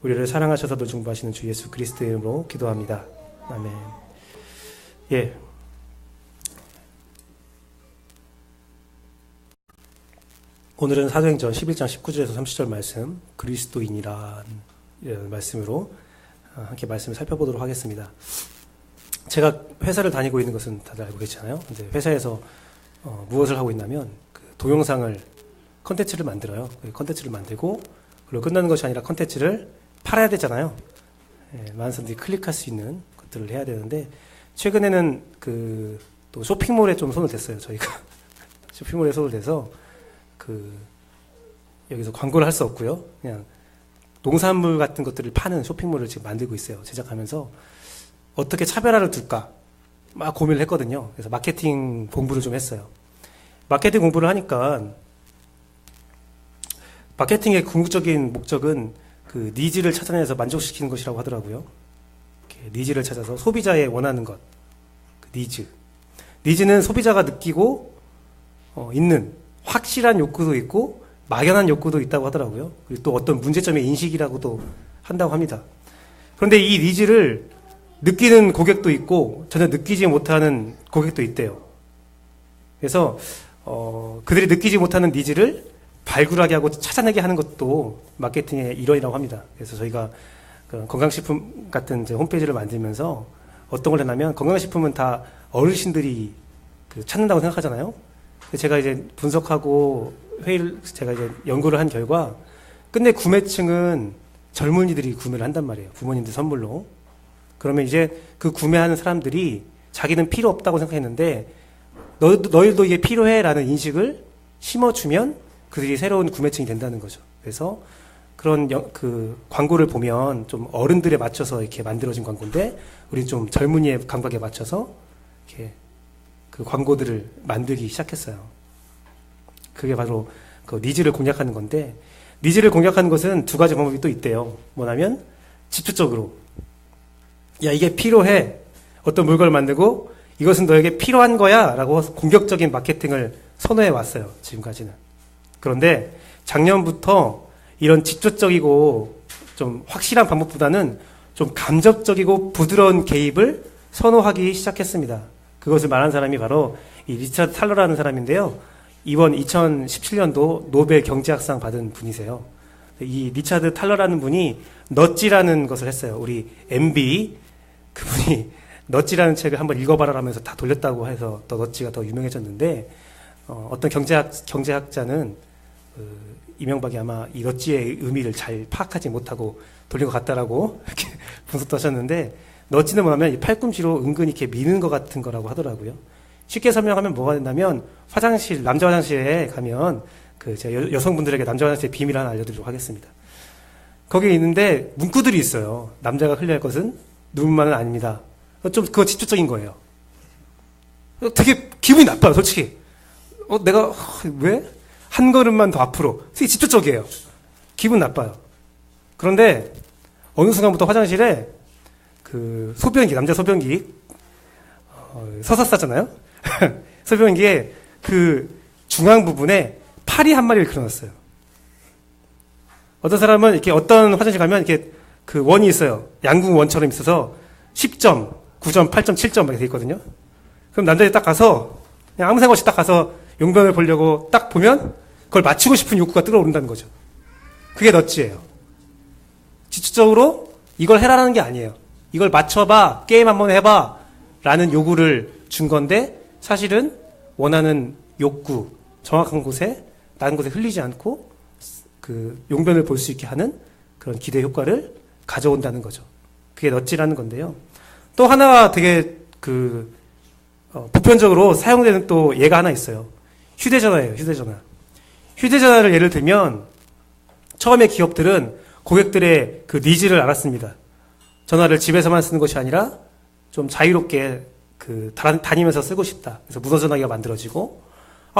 우리를 사랑하셔서도 중보하시는 주 예수 그리스도의 이름으로 기도합니다. 아멘. 예. 오늘은 사도행전 11장 19절에서 30절 말씀, 그리스도인이란 말씀으로 함께 말씀을 살펴보도록 하겠습니다. 제가 회사를 다니고 있는 것은 다들 알고 계시잖아요. 이제 회사에서 무엇을 하고 있냐면 그 동영상을 컨텐츠를 만들어요. 컨텐츠를 만들고 그리고 끝나는 것이 아니라 컨텐츠를 팔아야 되잖아요. 예, 많은 사람들이 클릭할 수 있는 것들을 해야 되는데 최근에는 또 쇼핑몰에 좀 손을 댔어요. 저희가 쇼핑몰에 손을 대서 여기서 광고를 할 수 없고요. 그냥 농산물 같은 것들을 파는 쇼핑몰을 지금 만들고 있어요. 제작하면서 어떻게 차별화를 둘까 막 고민을 했거든요. 그래서 마케팅 공부를 좀 했어요. 마케팅 공부를 하니까 마케팅의 궁극적인 목적은 그 니즈를 찾아내서 만족시키는 것이라고 하더라고요. 이렇게 니즈를 찾아서 소비자의 원하는 것, 그 니즈. 니즈는 소비자가 느끼고 있는 확실한 욕구도 있고 막연한 욕구도 있다고 하더라고요. 그리고 또 어떤 문제점의 인식이라고도 한다고 합니다. 그런데 이 니즈를 느끼는 고객도 있고 전혀 느끼지 못하는 고객도 있대요. 그래서 그들이 느끼지 못하는 니즈를 발굴하게 하고 찾아내게 하는 것도 마케팅의 일원이라고 합니다. 그래서 저희가 건강식품 같은 이제 홈페이지를 만들면서 어떤 걸 했냐면 건강식품은 다 어르신들이 찾는다고 생각하잖아요. 제가 이제 분석하고 제가 이제 연구를 한 결과 끝내 구매층은 젊은이들이 구매를 한단 말이에요. 부모님들 선물로. 그러면 이제 그 구매하는 사람들이 자기는 필요 없다고 생각했는데 너희도 이게 필요해라는 인식을 심어주면 그들이 새로운 구매층이 된다는 거죠. 그래서 그런 광고를 보면 좀 어른들에 맞춰서 이렇게 만들어진 광고인데 우리는 좀 젊은이의 감각에 맞춰서 이렇게 그 광고들을 만들기 시작했어요. 그게 바로 그 니즈를 공략하는 건데 니즈를 공략하는 것은 두 가지 방법이 또 있대요. 뭐냐면 집중적으로 야 이게 필요해 어떤 물건을 만들고 이것은 너에게 필요한 거야 라고 공격적인 마케팅을 선호해 왔어요. 지금까지는. 그런데 작년부터 이런 직접적이고 좀 확실한 방법보다는 좀 감접적이고 부드러운 개입을 선호하기 시작했습니다. 그것을 말한 사람이 바로 이 리차드 탈러라는 사람인데요. 이번 2017년도 노벨 경제학상 받은 분이세요. 이 리차드 탈러라는 분이 넛지라는 것을 했어요. 우리 MB 그분이 넛지라는 책을 한번 읽어봐라 하면서 다 돌렸다고 해서 더 넛지가 더 유명해졌는데 어떤 경제학자는 이명박이 아마 이 넛지의 의미를 잘 파악하지 못하고 돌린 것 같다라고 이렇게 분석도 하셨는데 넛지는 뭐냐면 이 팔꿈치로 은근히 이렇게 미는 것 같은 거라고 하더라고요. 쉽게 설명하면 뭐가 된다면 남자 화장실에 가면 제가 여성분들에게 남자 화장실의 비밀을 하나 알려드리도록 하겠습니다. 거기에 있는데 문구들이 있어요. 남자가 흘려야 할 것은 눈만은 아닙니다. 좀 그거 집중적인 거예요. 되게 기분이 나빠요, 솔직히. 내가 왜? 한 걸음만 더 앞으로. 되게 집중적이에요. 기분 나빠요. 그런데 어느 순간부터 화장실에 소변기, 남자 소변기 서서 싸잖아요. 소변기에 중앙 부분에 파리 한 마리를 그려놨어요. 어떤 사람은 이렇게 어떤 화장실 가면 이렇게 원이 있어요. 양궁 원처럼 있어서 10점, 9점, 8점, 7점 이렇게 돼 있거든요. 그럼 남자들이 딱 가서 그냥 아무 생각 없이 딱 가서 용변을 보려고 딱 보면 그걸 맞추고 싶은 욕구가 뜨거오른다는 거죠. 그게 넛지예요. 직접적으로 이걸 해라라는 게 아니에요. 이걸 맞춰봐, 게임 한번 해봐 라는 요구를 준 건데 사실은 원하는 욕구, 정확한 곳에 다른 곳에 흘리지 않고 용변을 볼 수 있게 하는 그런 기대 효과를 가져온다는 거죠. 그게 넛지라는 건데요. 또 하나가 되게 보편적으로 사용되는 또 예가 하나 있어요. 휴대전화예요. 휴대전화를 예를 들면 처음에 기업들은 고객들의 니즈를 알았습니다. 전화를 집에서만 쓰는 것이 아니라 좀 자유롭게 다니면서 쓰고 싶다. 그래서 무선전화기가 만들어지고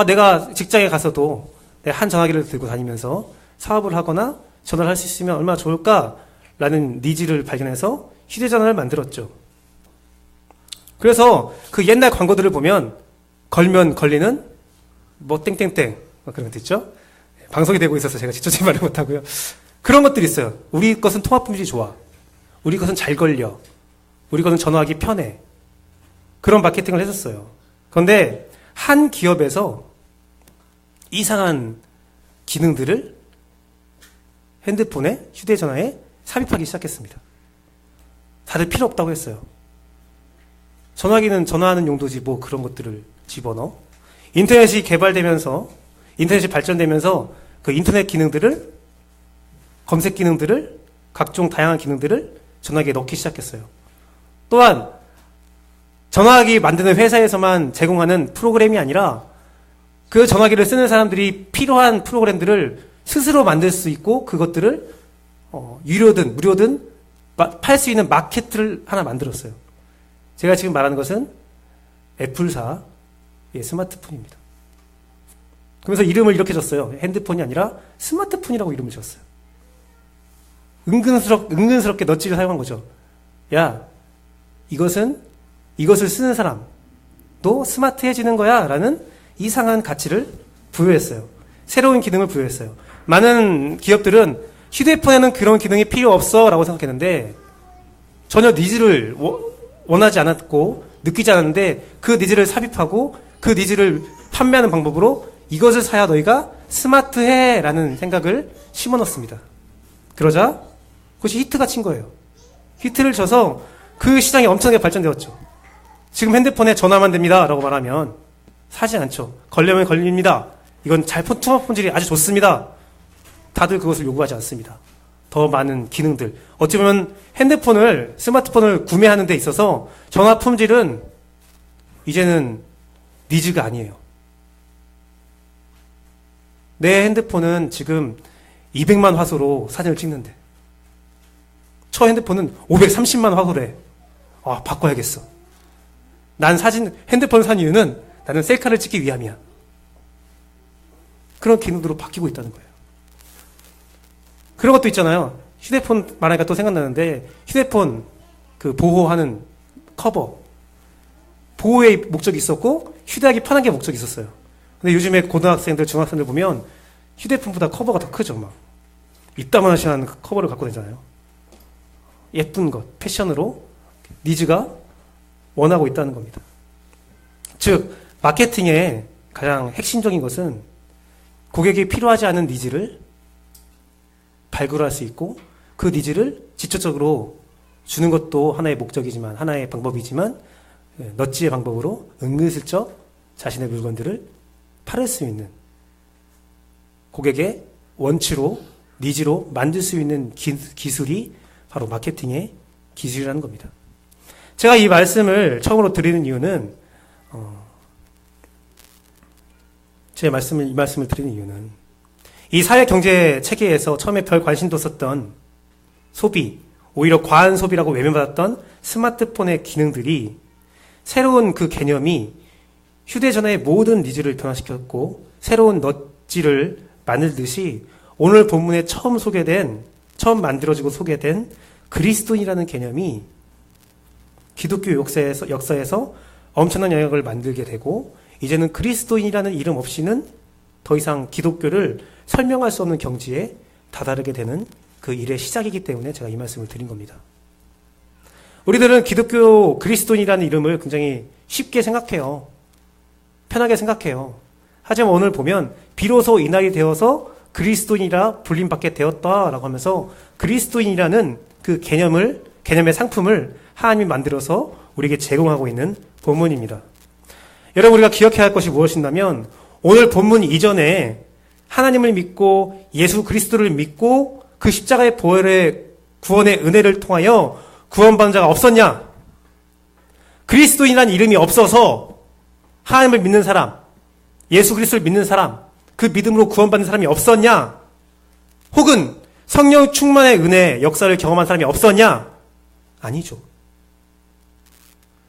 내가 직장에 가서도 내가 한 전화기를 들고 다니면서 사업을 하거나 전화를 할 수 있으면 얼마나 좋을까라는 니즈를 발견해서 휴대전화를 만들었죠. 그래서 그 옛날 광고들을 보면 걸면 걸리는 뭐 땡땡땡 그런 것도 있죠. 방송이 되고 있어서 제가 직접적인 말을 못하고요. 그런 것들이 있어요. 우리 것은 통합 품질이 좋아. 우리 것은 잘 걸려. 우리 것은 전화하기 편해. 그런 마케팅을 했었어요. 그런데 한 기업에서 이상한 기능들을 핸드폰에, 휴대전화에 삽입하기 시작했습니다. 다들 필요 없다고 했어요. 전화기는 전화하는 용도지 뭐 그런 것들을 집어넣어. 인터넷이 개발되면서, 인터넷이 발전되면서 그 인터넷 기능들을, 검색 기능들을, 각종 다양한 기능들을 전화기에 넣기 시작했어요. 또한 전화기 만드는 회사에서만 제공하는 프로그램이 아니라 그 전화기를 쓰는 사람들이 필요한 프로그램들을 스스로 만들 수 있고 그것들을 유료든 무료든 팔 수 있는 마켓을 하나 만들었어요. 제가 지금 말하는 것은 애플사의 스마트폰입니다. 그러면서 이름을 이렇게 줬어요. 핸드폰이 아니라 스마트폰이라고 이름을 줬어요. 은근스럽게 넛지를 사용한 거죠. 야, 이것을 쓰는 사람도 스마트해지는 거야 라는 이상한 가치를 부여했어요. 새로운 기능을 부여했어요. 많은 기업들은 휴대폰에는 그런 기능이 필요 없어 라고 생각했는데 전혀 니즈를 원하지 않았고 느끼지 않았는데 그 니즈를 삽입하고 그 니즈를 판매하는 방법으로 이것을 사야 너희가 스마트해 라는 생각을 심어넣습니다. 그러자 그것이 히트가 친 거예요. 히트를 쳐서 그 시장이 엄청나게 발전되었죠. 지금 핸드폰에 전화만 됩니다 라고 말하면 사지 않죠. 걸려면 걸립니다. 이건 통합 품질이 아주 좋습니다. 다들 그것을 요구하지 않습니다. 더 많은 기능들. 어찌 보면 스마트폰을 구매하는 데 있어서 전화 품질은 이제는 니즈가 아니에요. 내 핸드폰은 지금 200만 화소로 사진을 찍는데 저 핸드폰은 530만 화소래. 아, 바꿔야겠어. 난 핸드폰을 산 이유는 나는 셀카를 찍기 위함이야. 그런 기능으로 바뀌고 있다는 거예요. 그런 것도 있잖아요. 휴대폰 말하니까 또 생각나는데 휴대폰 그 보호하는 커버. 보호의 목적이 있었고 휴대하기 편한 게 목적이 있었어요. 근데 요즘에 고등학생들, 중학생들 보면 휴대폰보다 커버가 더 크죠. 막 이따만한 커버를 갖고 다니잖아요. 예쁜 것, 패션으로 니즈가 원하고 있다는 겁니다. 즉 마케팅의 가장 핵심적인 것은 고객이 필요하지 않은 니즈를 발굴할 수 있고 그 니즈를 직접적으로 주는 것도 하나의 목적이지만 하나의 방법이지만 넛지의 방법으로 은근슬쩍 자신의 물건들을 팔을 수 있는 고객의 원치로 니즈로 만들 수 있는 기술이 바로 마케팅의 기술이라는 겁니다. 제가 이 말씀을 처음으로 드리는 이유는 이 말씀을 드리는 이유는 이 사회 경제 체계에서 처음에 별 관심도 없었던 소비, 오히려 과한 소비라고 외면받았던 스마트폰의 기능들이 새로운 그 개념이 휴대전화의 모든 니즈를 변화시켰고 새로운 넛지를 만들듯이 오늘 본문에 처음 만들어지고 소개된 그리스도인이라는 개념이 기독교 역사에서 엄청난 영향을 만들게 되고 이제는 그리스도인이라는 이름 없이는 더 이상 기독교를 설명할 수 없는 경지에 다다르게 되는 그 일의 시작이기 때문에 제가 이 말씀을 드린 겁니다. 우리들은 기독교 그리스도인이라는 이름을 굉장히 쉽게 생각해요. 편하게 생각해요. 하지만 오늘 보면 비로소 이날이 되어서 그리스도인이라 불림받게 되었다라고 하면서 그리스도인이라는 그 개념의 상품을 하나님이 만들어서 우리에게 제공하고 있는 본문입니다. 여러분 우리가 기억해야 할 것이 무엇이냐면 오늘 본문 이전에 하나님을 믿고 예수 그리스도를 믿고 그 십자가의 보혈의 구원의 은혜를 통하여 구원받은 자가 없었냐? 그리스도인이라는 이름이 없어서 하나님을 믿는 사람, 예수 그리스도를 믿는 사람, 그 믿음으로 구원받는 사람이 없었냐? 혹은 성령 충만의 은혜 역사를 경험한 사람이 없었냐? 아니죠.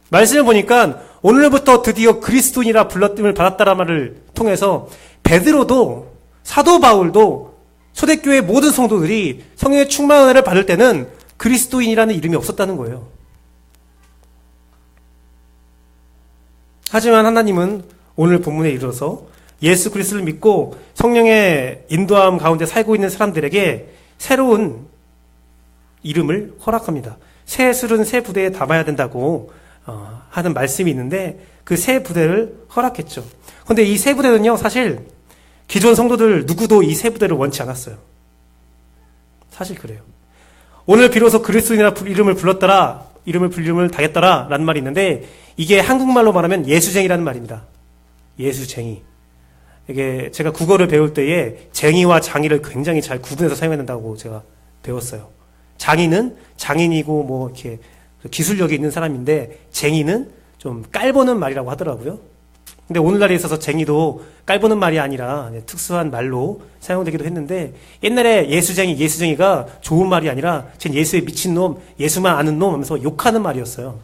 말씀을 보니까 오늘부터 드디어 그리스도인이라 불렀음을 받았다라는 말을 통해서 베드로도 사도 바울도 초대교회 모든 성도들이 성령의 충만한 은혜를 받을 때는 그리스도인이라는 이름이 없었다는 거예요. 하지만 하나님은 오늘 본문에 이르러서 예수 그리스도를 믿고 성령의 인도함 가운데 살고 있는 사람들에게 새로운 이름을 허락합니다. 새 술은 새 부대에 담아야 된다고 하는 말씀이 있는데 그 새 부대를 허락했죠. 그런데 이 새 부대는요, 사실 기존 성도들 누구도 이 새 부대를 원치 않았어요. 사실 그래요. 오늘 비로소 그리스도인이라 이름을 불렀더라, 이름을 당했더라 라는 말이 있는데 이게 한국말로 말하면 예수쟁이라는 말입니다. 예수쟁이. 이게 제가 국어를 배울 때에 쟁이와 장이를 굉장히 잘 구분해서 사용해야 된다고 제가 배웠어요. 장이는 장인이고 뭐 이렇게 기술력이 있는 사람인데 쟁이는 좀 깔보는 말이라고 하더라고요. 근데 오늘날에 있어서 쟁이도 깔보는 말이 아니라 특수한 말로 사용되기도 했는데 옛날에 예수쟁이가 좋은 말이 아니라 쟨 예수에 미친 놈, 예수만 아는 놈 하면서 욕하는 말이었어요.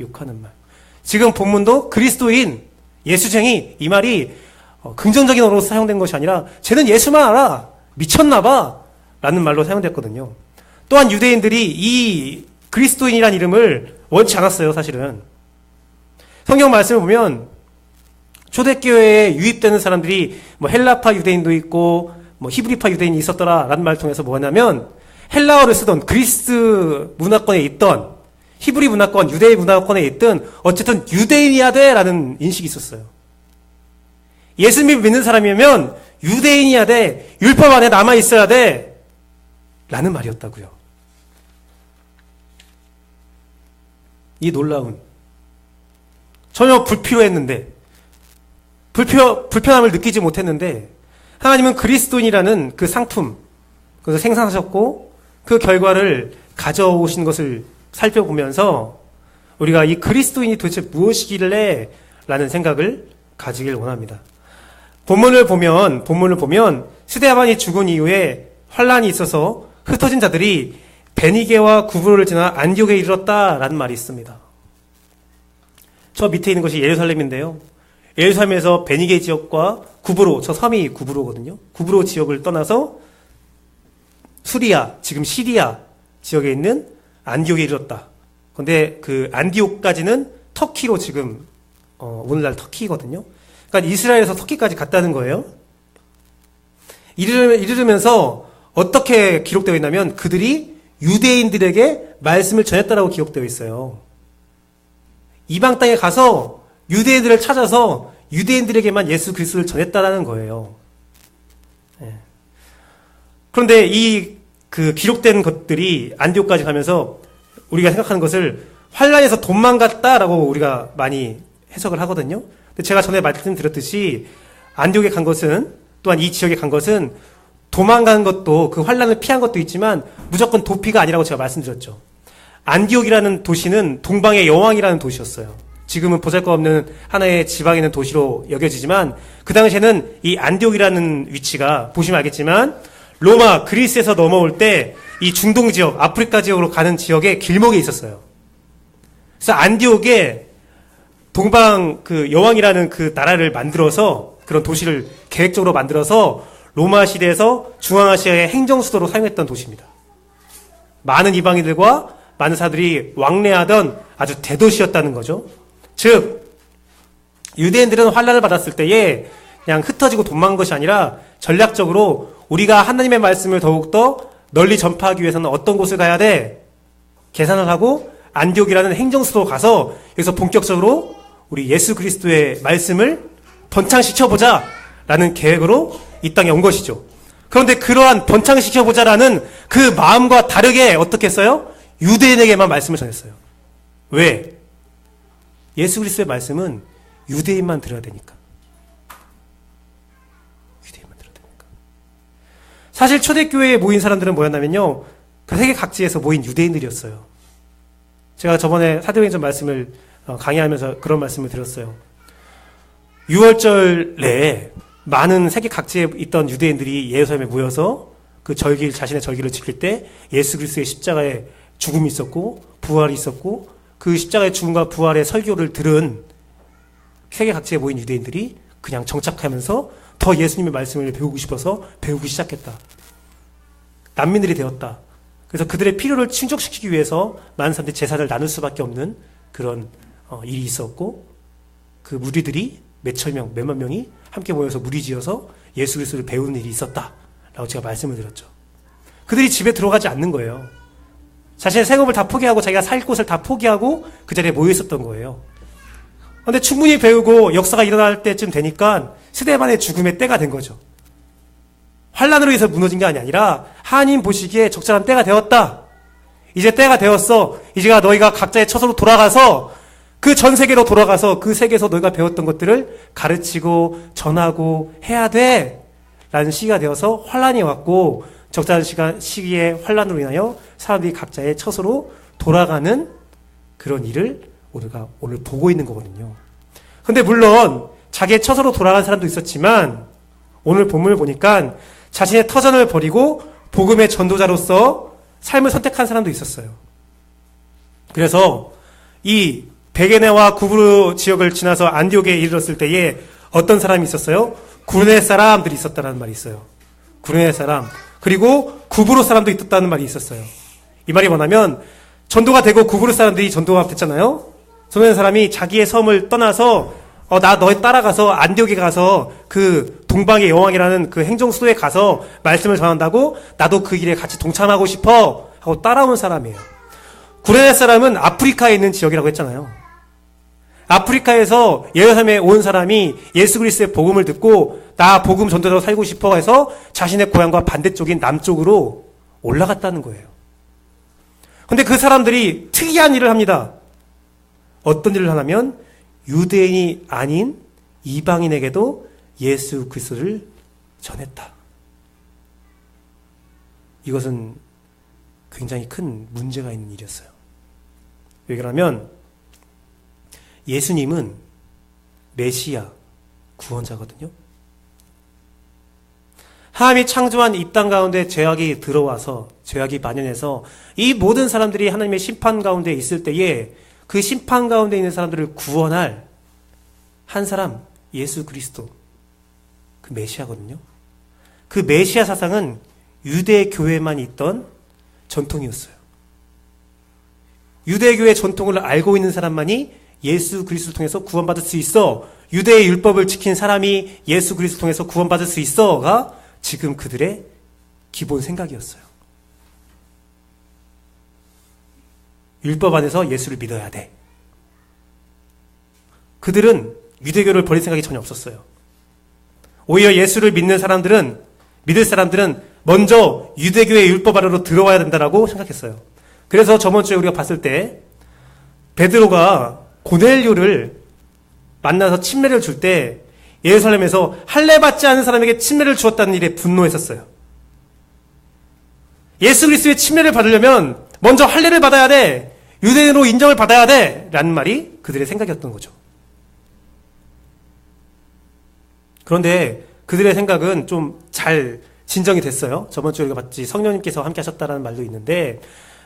욕하는 말. 지금 본문도 그리스도인, 예수쟁이 이 말이 긍정적인 어로 사용된 것이 아니라 쟤는 예수만 알아, 미쳤나봐 라는 말로 사용됐거든요. 또한 유대인들이 이 그리스도인이란 이름을 원치 않았어요. 사실은 성경 말씀을 보면 초대교회에 유입되는 사람들이 뭐 헬라파 유대인도 있고 뭐 히브리파 유대인이 있었더라 라는 말을 통해서 뭐냐면 헬라어를 쓰던 그리스 문화권에 있던 히브리 문화권, 유대 문화권에 있던 어쨌든 유대인이어야 돼 라는 인식이 있었어요. 예수님 믿는 사람이면 유대인이어야 돼, 율법 안에 남아있어야 돼 라는 말이었다고요. 이 놀라운, 전혀 불필요했는데 불편함을 느끼지 못했는데 하나님은 그리스도인이라는 그 상품, 그것을 생산하셨고 그 결과를 가져오신 것을 살펴보면서 우리가 이 그리스도인이 도대체 무엇이길래 라는 생각을 가지길 원합니다. 본문을 보면 스데반이 죽은 이후에 환란이 있어서 흩어진 자들이 베니게와 구브로를 지나 안디옥에 이르렀다라는 말이 있습니다. 저 밑에 있는 것이 예루살렘인데요. 예루살렘에서 베니게 지역과 구브로, 저 섬이 구브로거든요. 구브로 지역을 떠나서 수리아, 지금 시리아 지역에 있는 안디옥에 이르렀다. 그런데 그 안디옥까지는 터키로 지금 오늘날 터키거든요. 그러니까 이스라엘에서 터키까지 갔다는 거예요. 이르면서 어떻게 기록되어 있냐면 그들이 유대인들에게 말씀을 전했다라고 기록되어 있어요. 이방 땅에 가서 유대인들을 찾아서 유대인들에게만 예수 그리스도를 전했다라는 거예요. 그런데 이 그 기록된 것들이 안디옥까지 가면서 우리가 생각하는 것을 환란에서 도망갔다라고 우리가 많이 해석을 하거든요. 근데 제가 전에 말씀드렸듯이 안디옥에 간 것은, 또한 이 지역에 간 것은 도망간 것도, 그 환란을 피한 것도 있지만 무조건 도피가 아니라고 제가 말씀드렸죠. 안디옥이라는 도시는 동방의 여왕이라는 도시였어요. 지금은 보잘것없는 하나의 지방에 있는 도시로 여겨지지만 그 당시에는 이 안디옥이라는 위치가 보시면 알겠지만 로마, 그리스에서 넘어올 때 이 중동 지역, 아프리카 지역으로 가는 지역에 길목에 있었어요. 그래서 안디옥에 동방 그 여왕이라는 그 나라를 만들어서, 그런 도시를 계획적으로 만들어서 로마 시대에서 중앙아시아의 행정수도로 사용했던 도시입니다. 많은 이방인들과 많은 사람들이 왕래하던 아주 대도시였다는 거죠. 즉 유대인들은 환란을 받았을 때에 그냥 흩어지고 도망간 것이 아니라 전략적으로 우리가 하나님의 말씀을 더욱더 널리 전파하기 위해서는 어떤 곳을 가야 돼? 계산을 하고 안디옥이라는 행정수도로 가서 여기서 본격적으로 우리 예수 그리스도의 말씀을 번창시켜보자 라는 계획으로 이 땅에 온 것이죠. 그런데 그러한 번창시켜보자라는 그 마음과 다르게 어떻게 했어요? 유대인에게만 말씀을 전했어요. 왜? 예수 그리스도의 말씀은 유대인만 들어야 되니까. 유대인만 들어야 되니까. 사실 초대교회에 모인 사람들은 뭐였냐면요, 그 세계 각지에서 모인 유대인들이었어요. 제가 저번에 사도행전 말씀을 강의하면서 그런 말씀을 드렸어요. 6월절 내에 많은 세계 각지에 있던 유대인들이 예루살렘에 모여서 그 절기, 자신의 절기를 지킬 때 예수 그리스도의 십자가에 죽음이 있었고 부활이 있었고 그 십자가의 죽음과 부활의 설교를 들은 세계 각지에 모인 유대인들이 그냥 정착하면서 더 예수님의 말씀을 배우고 싶어서 배우기 시작했다. 난민들이 되었다. 그래서 그들의 필요를 충족시키기 위해서 많은 사람들이 제사를 나눌 수밖에 없는 그런 일이 있었고, 그 무리들이 몇천 명, 몇만 명이 함께 모여서 무리지어서 예수 그리스도를 배우는 일이 있었다라고 제가 말씀을 드렸죠. 그들이 집에 들어가지 않는 거예요. 자신의 생업을 다 포기하고 자기가 살 곳을 다 포기하고 그 자리에 모여 있었던 거예요. 그런데 충분히 배우고 역사가 일어날 때쯤 되니까 스데반의 죽음의 때가 된 거죠. 환란으로 해서 무너진 게 아니라 하나님 보시기에 적절한 때가 되었다. 이제 때가 되었어. 이제가 너희가 각자의 처소로 돌아가서 그 전 세계로 돌아가서 그 세계에서 너희가 배웠던 것들을 가르치고 전하고 해야 돼. 라는 시기가 되어서 환란이 왔고 적절한 시기에 환란으로 인하여 사람들이 각자의 처소로 돌아가는 그런 일을 우리가 오늘 보고 있는 거거든요. 근데 물론 자기의 처소로 돌아간 사람도 있었지만 오늘 본문을 보니까 자신의 터전을 버리고 복음의 전도자로서 삶을 선택한 사람도 있었어요. 그래서 이 베게네와 구브르 지역을 지나서 안디옥에 이르렀을 때에 어떤 사람이 있었어요? 구르네 사람들이 있었다는 말이 있어요. 구르네 사람. 그리고 구브르 사람도 있었다는 말이 있었어요. 이 말이 뭐냐면 전도가 되고 구브르 사람들이 전도가 됐잖아요. 전도된 사람이 자기의 섬을 떠나서 나 너희 따라가서 안디옥에 가서 그 동방의 여왕이라는 그 행정 수도에 가서 말씀을 전한다고 나도 그 일에 같이 동참하고 싶어 하고 따라온 사람이에요. 구레네 사람은 아프리카에 있는 지역이라고 했잖아요. 아프리카에서 예루살렘에 온 사람이 예수 그리스도의 복음을 듣고 나 복음 전도자로 살고 싶어 해서 자신의 고향과 반대쪽인 남쪽으로 올라갔다는 거예요. 근데 그 사람들이 특이한 일을 합니다. 어떤 일을 하냐면 유대인이 아닌 이방인에게도 예수 그리스도를 전했다. 이것은 굉장히 큰 문제가 있는 일이었어요. 왜 그러냐면 예수님은 메시아, 구원자거든요. 하나님이 창조한 이 땅 가운데 죄악이 들어와서 죄악이 만연해서 이 모든 사람들이 하나님의 심판 가운데 있을 때에 그 심판 가운데 있는 사람들을 구원할 한 사람, 예수 그리스도, 그 메시아거든요. 그 메시아 사상은 유대 교회만 있던 전통이었어요. 유대 교회 전통을 알고 있는 사람만이 예수 그리스도를 통해서 구원받을 수 있어. 유대의 율법을 지킨 사람이 예수 그리스도를 통해서 구원받을 수 있어가 지금 그들의 기본 생각이었어요. 율법 안에서 예수를 믿어야 돼. 그들은 유대교를 버릴 생각이 전혀 없었어요. 오히려 예수를 믿을 사람들은 먼저 유대교의 율법 아래로 들어와야 된다라고 생각했어요. 그래서 저번 주에 우리가 봤을 때 베드로가 고넬료를 만나서 침례를 줄 때 예루살렘에서 할례 받지 않은 사람에게 침례를 주었다는 일에 분노했었어요. 예수 그리스도의 침례를 받으려면 먼저 할례를 받아야 돼. 유대인으로 인정을 받아야 돼. 라는 말이 그들의 생각이었던 거죠. 그런데 그들의 생각은 좀 잘 진정이 됐어요. 저번 주에 우리가 봤지 성령님께서 함께 하셨다라는 말도 있는데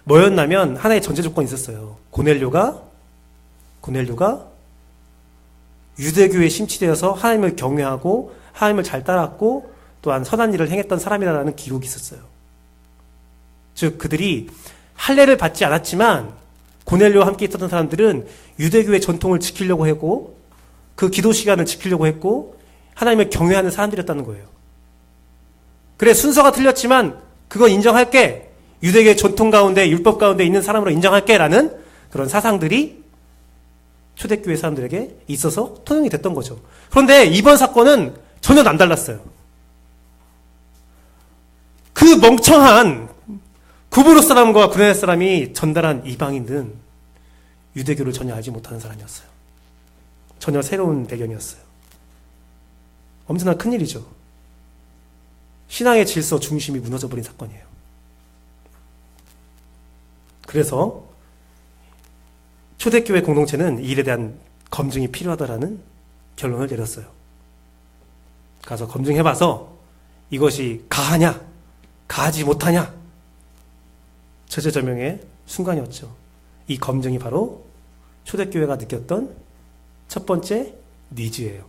뭐였냐면 하나의 전제 조건이 있었어요. 고넬료가 유대교에 심취되어서 하나님을 경외하고 하나님을 잘 따랐고 또한 선한 일을 행했던 사람이라는 기록이 있었어요. 즉 그들이 할례를 받지 않았지만 고넬료와 함께 있었던 사람들은 유대교의 전통을 지키려고 했고 그 기도 시간을 지키려고 했고 하나님을 경외하는 사람들이었다는 거예요. 그래 순서가 틀렸지만 그건 인정할게. 유대교의 전통 가운데 율법 가운데 있는 사람으로 인정할게 라는 그런 사상들이 초대교회 사람들에게 있어서 통용이 됐던 거죠. 그런데 이번 사건은 전혀 남달랐어요. 그 멍청한 구브로 사람과 구레네 사람이 전달한 이방인들은 유대교를 전혀 알지 못하는 사람이었어요. 전혀 새로운 배경이었어요. 엄청난 큰일이죠. 신앙의 질서 중심이 무너져버린 사건이에요. 그래서 초대교회 공동체는 이 일에 대한 검증이 필요하다라는 결론을 내렸어요. 가서 검증해봐서 이것이 가하냐, 가하지 못하냐, 절체절명의 순간이었죠. 이 검증이 바로 초대교회가 느꼈던 첫 번째 니즈예요.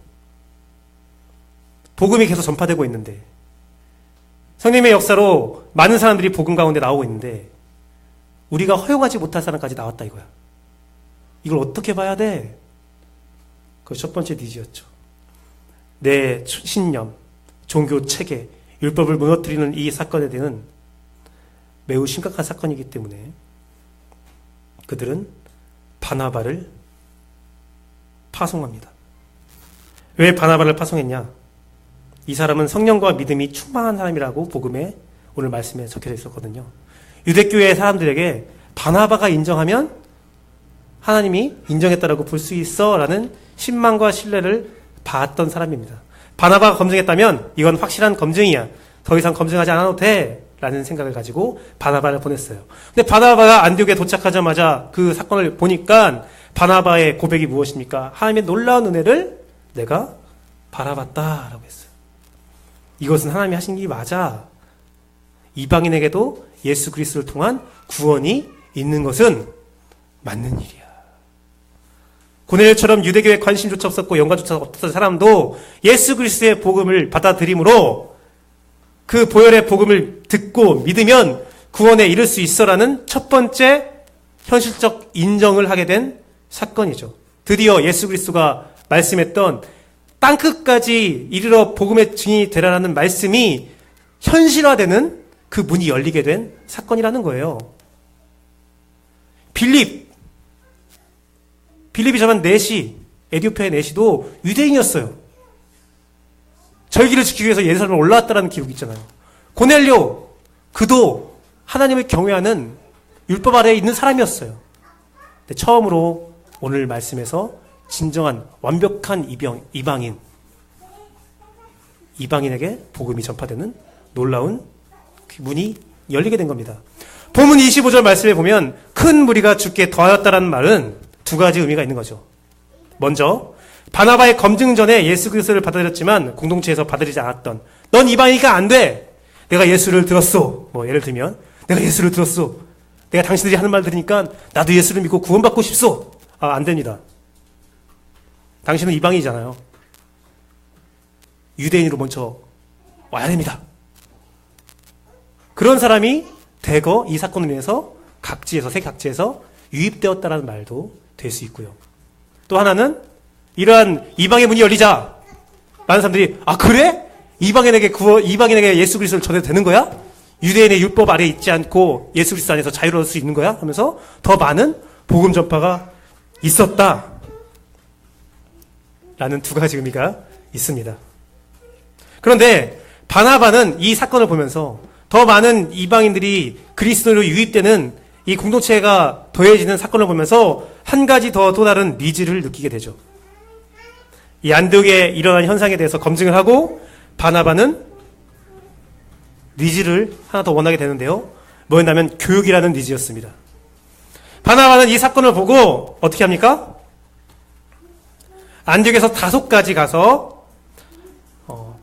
복음이 계속 전파되고 있는데 성령의 역사로 많은 사람들이 복음 가운데 나오고 있는데 우리가 허용하지 못할 사람까지 나왔다 이거야. 이걸 어떻게 봐야 돼? 그 첫 번째 니즈였죠. 내 신념, 종교 체계, 율법을 무너뜨리는 이 사건에 대한 매우 심각한 사건이기 때문에 그들은 바나바를 파송합니다. 왜 바나바를 파송했냐? 이 사람은 성령과 믿음이 충만한 사람이라고 복음에 오늘 말씀에 적혀져 있었거든요. 유대교회 사람들에게 바나바가 인정하면 하나님이 인정했다라고 볼 수 있어 라는 신망과 신뢰를 받았던 사람입니다. 바나바가 검증했다면 이건 확실한 검증이야. 더 이상 검증하지 않아도 돼 라는 생각을 가지고 바나바를 보냈어요. 근데 바나바가 안디옥에 도착하자마자 그 사건을 보니까 바나바의 고백이 무엇입니까? 하나님의 놀라운 은혜를 내가 바라봤다라고 했어요. 이것은 하나님이 하신 일이 맞아. 이방인에게도 예수 그리스도를 통한 구원이 있는 것은 맞는 일이야. 고넬료처럼 유대교에 관심조차 없었고 연관조차 없었던 사람도 예수 그리스도의 복음을 받아들임으로 그 보혈의 복음을 듣고 믿으면 구원에 이를 수 있어라는 첫 번째 현실적 인정을 하게 된 사건이죠. 드디어 예수 그리스도가 말씀했던 땅끝까지 이르러 복음의 증인이 되라는 말씀이 현실화되는 그 문이 열리게 된 사건이라는 거예요. 빌립이 전한 네시, 에디오피아의 네시도 유대인이었어요. 절기를 지키기 위해서 예루살렘에 올라왔다는 기록이 있잖아요. 고넬료, 그도 하나님을 경외하는 율법 아래에 있는 사람이었어요. 근데 처음으로 오늘 말씀에서 진정한 완벽한 이방인에게 복음이 전파되는 놀라운 문이 열리게 된 겁니다. 본문 25절 말씀에 보면 큰 무리가 주께 더하였다라는 말은 두 가지 의미가 있는 거죠. 먼저 바나바의 검증 전에 예수 그리스도를 받아들였지만 공동체에서 받아들이지 않았던 넌 이방이니까 안 돼. 내가 예수를 들었어. 예를 들면 내가 예수를 들었어. 내가 당신들이 하는 말 들으니까 나도 예수를 믿고 구원받고 싶소. 안 됩니다. 당신은 이방이잖아요. 유대인으로 먼저 와야 됩니다. 그런 사람이 대거 이 사건을 인해서 세계 각지에서 유입되었다는 말도 될 수 있고요. 또 하나는 이러한 이방의 문이 열리자 많은 사람들이 그래? 이방인에게 예수 그리스도를 전해도 되는 거야? 유대인의 율법 아래에 있지 않고 예수 그리스도 안에서 자유로울 수 있는 거야? 하면서 더 많은 복음 전파가 있었다 라는 두 가지 의미가 있습니다. 그런데 바나바는 이 사건을 보면서 더 많은 이방인들이 그리스도로 유입되는 이 공동체가 더해지는 사건을 보면서 한 가지 또 다른 니즈를 느끼게 되죠. 이 안디옥에 일어난 현상에 대해서 검증을 하고 바나바는 니즈를 하나 더 원하게 되는데요. 뭐였냐면 교육이라는 니즈였습니다. 바나바는 이 사건을 보고 어떻게 합니까? 안디옥에서 다소까지 가서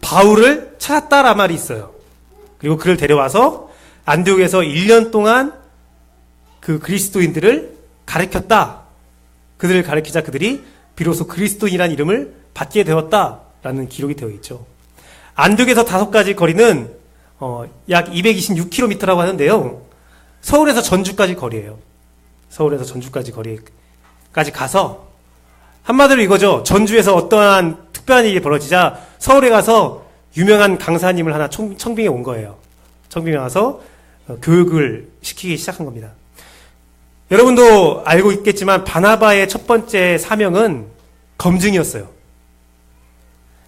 바울을 찾았다라는 말이 있어요. 그리고 그를 데려와서 안디옥에서 1년 동안 그 그리스도인들을 가르쳤다. 그들을 가르치자 그들이 비로소 그리스도인이라는 이름을 받게 되었다라는 기록이 되어 있죠. 안디옥에서 다소까지 거리는 약 226km라고 하는데요. 서울에서 전주까지 거리예요. 서울에서 전주까지 거리까지 가서 한마디로 이거죠. 전주에서 어떠한 특별한 일이 벌어지자 서울에 가서 유명한 강사님을 하나 청빙해 온 거예요. 청빙해 와서 교육을 시키기 시작한 겁니다. 여러분도 알고 있겠지만 바나바의 첫 번째 사명은 검증이었어요.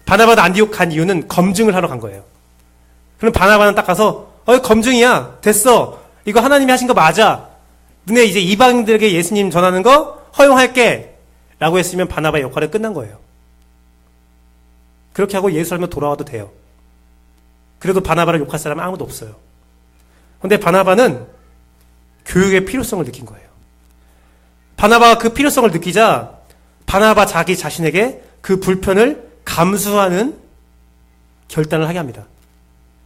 바나바가 안디옥 간 이유는 검증을 하러 간 거예요. 그럼 바나바는 딱 가서 검증이야. 됐어. 이거 하나님이 하신 거 맞아. 너네 이제 이방인들에게 예수님 전하는 거 허용할게. 라고 했으면 바나바의 역할은 끝난 거예요. 그렇게 하고 예루살렘에 돌아와도 돼요. 그래도 바나바를 욕할 사람은 아무도 없어요. 그런데 바나바는 교육의 필요성을 느낀 거예요. 바나바가 그 필요성을 느끼자 바나바 자기 자신에게 그 불편을 감수하는 결단을 하게 합니다.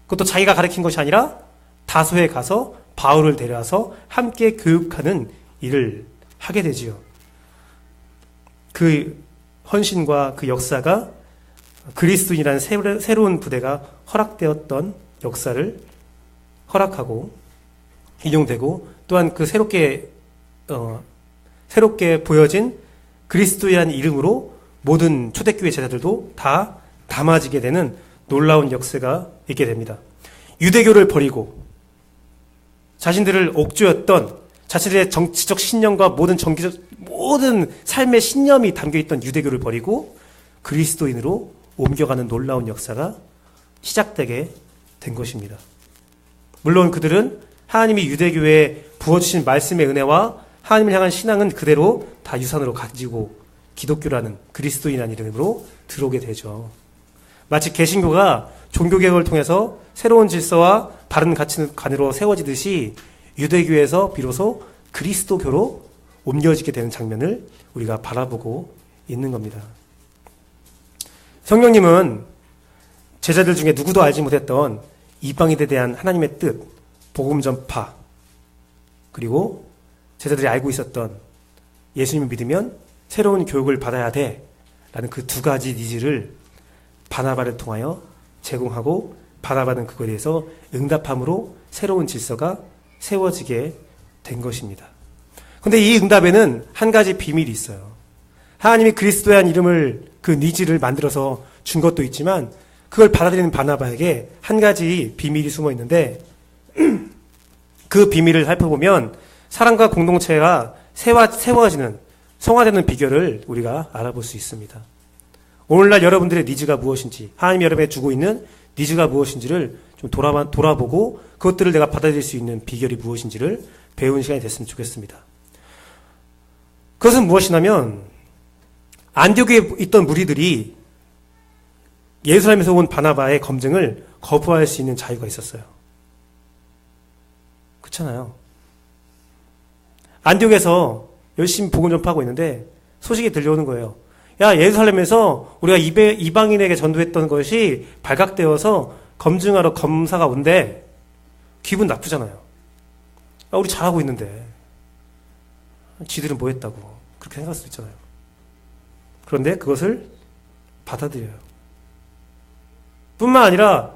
그것도 자기가 가르친 것이 아니라 다소에 가서 바울을 데려와서 함께 교육하는 일을 하게 되지요. 그 헌신과 그 역사가 그리스도인이라는 새로운 부대가 허락되었던 역사를 허락하고 인용되고 또한 그 새롭게 보여진 그리스도이라는 이름으로 모든 초대교회 제자들도 다 담아지게 되는 놀라운 역사가 있게 됩니다. 유대교를 버리고 자신들을 옥죄었던 자신들의 정치적 신념과 모든 삶의 신념이 담겨있던 유대교를 버리고 그리스도인으로 옮겨가는 놀라운 역사가 시작되게 된 것입니다. 물론 그들은 하나님이 유대교에 부어주신 말씀의 은혜와 하나님을 향한 신앙은 그대로 다 유산으로 가지고 기독교라는 그리스도인이라는 이름으로 들어오게 되죠. 마치 개신교가 종교개혁을 통해서 새로운 질서와 바른 가치관으로 세워지듯이 유대교에서 비로소 그리스도교로 옮겨지게 되는 장면을 우리가 바라보고 있는 겁니다. 성령님은 제자들 중에 누구도 알지 못했던 이방인에 대한 하나님의 뜻, 복음 전파, 그리고 제자들이 알고 있었던 예수님을 믿으면 새로운 교육을 받아야 돼 라는 그 두 가지 니즈를 바나바를 통하여 제공하고 바나바는 그거에 대해서 응답함으로 새로운 질서가 세워지게 된 것입니다. 그런데 이 응답에는 한 가지 비밀이 있어요. 하나님이 그리스도에 대한 이름을 그 니즈를 만들어서 준 것도 있지만 그걸 받아들이는 바나바에게 한 가지 비밀이 숨어 있는데 그 비밀을 살펴보면 사랑과 공동체가 세워지는 성화되는 비결을 우리가 알아볼 수 있습니다. 오늘날 여러분들의 니즈가 무엇인지, 하나님이 여러분에게 주고 있는 니즈가 무엇인지를 좀 돌아보고 그것들을 내가 받아들일 수 있는 비결이 무엇인지를 배우는 시간이 됐으면 좋겠습니다. 그것은 무엇이냐면 안디옥에 있던 무리들이 예루살렘에서 온 바나바의 검증을 거부할 수 있는 자유가 있었어요. 그렇잖아요. 안디옥에서 열심히 복음 전파하고 있는데 소식이 들려오는 거예요. 야, 예루살렘에서 우리가 이방인에게 전도했던 것이 발각되어서 검증하러 검사가 온대. 기분 나쁘잖아요. 아, 우리 잘하고 있는데. 지들은 뭐 했다고. 그렇게 생각할 수 있잖아요. 그런데 그것을 받아들여요. 뿐만 아니라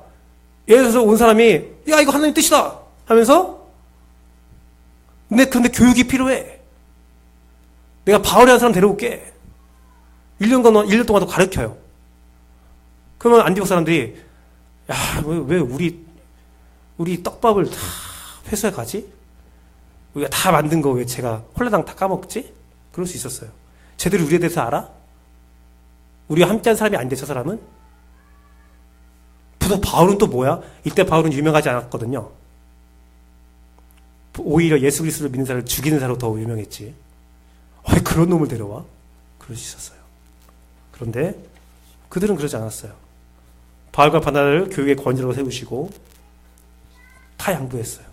예수에서 온 사람이 야, 이거 하나님 뜻이다 하면서 근데 교육이 필요해. 내가 바울이라는 사람 데려올게. 1년 동안 더 가르쳐요. 그러면 안디옥 사람들이 야, 왜 우리 떡밥을 다 회수해 가지? 우리가 다 만든 거 왜 제가 홀라당 다 까먹지? 그럴 수 있었어요. 쟤들이 우리에 대해서 알아? 우리와 함께한 사람이 아닌데 저 사람은? 바울은 또 뭐야? 이때 바울은 유명하지 않았거든요. 오히려 예수 그리스도를 믿는 사람을 죽이는 사람으로 더 유명했지. 그런 놈을 데려와? 그럴 수 있었어요. 그런데 그들은 그러지 않았어요. 바울과 바나바를 교육의 권위로 세우시고 다 양보했어요.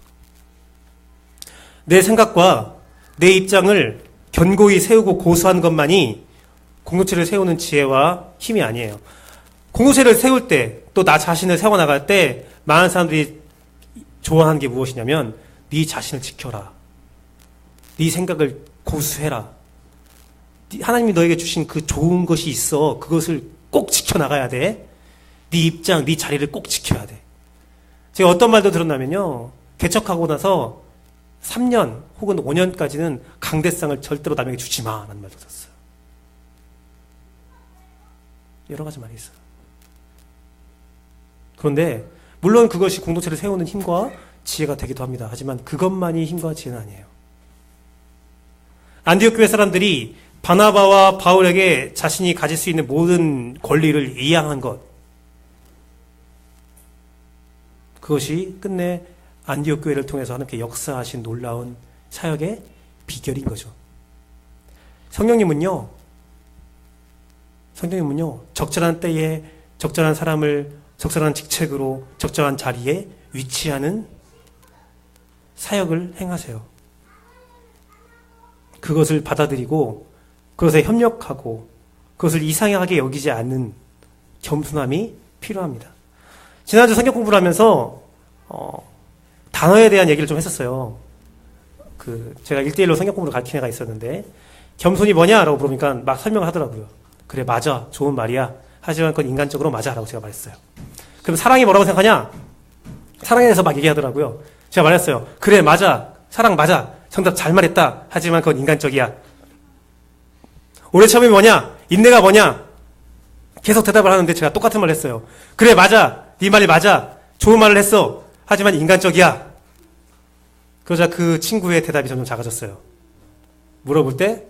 내 생각과 내 입장을 견고히 세우고 고수하는 것만이 공동체를 세우는 지혜와 힘이 아니에요. 공동체를 세울 때, 또 나 자신을 세워나갈 때 많은 사람들이 좋아하는 게 무엇이냐면 네 자신을 지켜라. 네 생각을 고수해라. 하나님이 너에게 주신 그 좋은 것이 있어. 그것을 꼭 지켜나가야 돼. 네 입장, 네 자리를 꼭 지켜야 돼. 제가 어떤 말도 들었냐면요. 개척하고 나서 3년 혹은 5년까지는 강대상을 절대로 남에게 주지 마 라는 말도 들었어요. 여러 가지 말이 있어요. 그런데 물론 그것이 공동체를 세우는 힘과 지혜가 되기도 합니다. 하지만 그것만이 힘과 지혜는 아니에요. 안디옥 교회 사람들이 바나바와 바울에게 자신이 가질 수 있는 모든 권리를 이양한 것, 그것이 끝내 안디옥 교회를 통해서 하나님께 역사하신 놀라운 사역의 비결인 거죠. 성령님은요, 적절한 때에 적절한 사람을 적절한 직책으로 적절한 자리에 위치하는 사역을 행하세요. 그것을 받아들이고 그것에 협력하고 그것을 이상하게 여기지 않는 겸손함이 필요합니다. 지난주 성경 공부를 하면서 단어에 대한 얘기를 좀 했었어요. 제가 1대1로 성경 공부를 가르친 애가 있었는데 겸손이 뭐냐라고 물으니까 막 설명을 하더라고요. 그래, 맞아, 좋은 말이야. 하지만 그건 인간적으로 맞아 라고 제가 말했어요. 그럼 사랑이 뭐라고 생각하냐? 사랑에 대해서 막 얘기하더라고요. 제가 말했어요. 그래, 맞아, 사랑 맞아, 정답 잘 말했다. 하지만 그건 인간적이야. 오래 참음이 뭐냐? 인내가 뭐냐? 계속 대답을 하는데 제가 똑같은 말을 했어요. 그래, 맞아, 네 말이 맞아, 좋은 말을 했어. 하지만 인간적이야. 그러자 그 친구의 대답이 점점 작아졌어요. 물어볼 때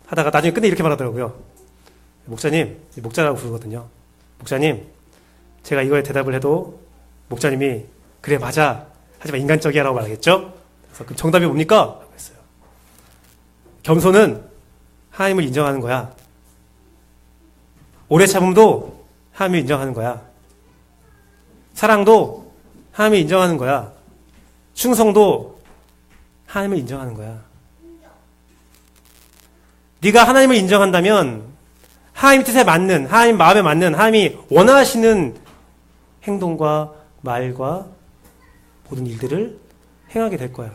하다가 나중에 끝내 이렇게 말하더라고요. 목사님, 목자라고 부르거든요. 목사님, 제가 이거에 대답을 해도 목자님이 그래 맞아, 하지만 인간적이야 라고 말하겠죠? 그래서 그 정답이 뭡니까? 라고 했어요. 겸손은 하나님을 인정하는 거야. 오래 참음도 하나님을 인정하는 거야. 사랑도 하나님을 인정하는 거야. 충성도 하나님을 인정하는 거야. 네가 하나님을 인정한다면 하나님 뜻에 맞는, 하나님 마음에 맞는, 하나님이 원하시는 행동과 말과 모든 일들을 행하게 될 거야.